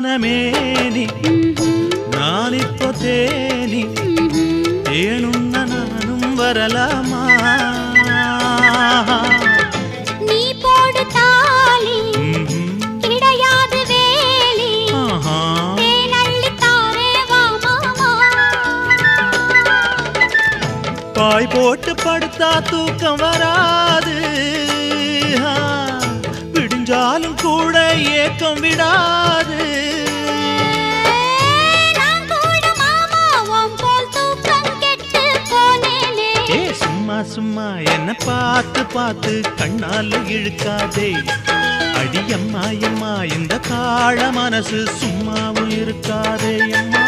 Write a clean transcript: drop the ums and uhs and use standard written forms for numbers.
வானமேனி நான் இப்போ தேனி தேனுண்ண நானும் வரலாமா நீ போடு தாலி கிடையாது வேலி தேனள்ளி தாரே வா மாமா பாய் போட்டு படுத்தா தூக்கம் வராது விடிஞ்சாலும் கூட ஏக்கம் விடாது சும்மா சும்மா என்ன பார்த்து பார்த்து கண்ணால இழுக்காதே அடியம்மா அம்மா இந்த காள மனசு சும்மாவும் இருக்காதே அம்மா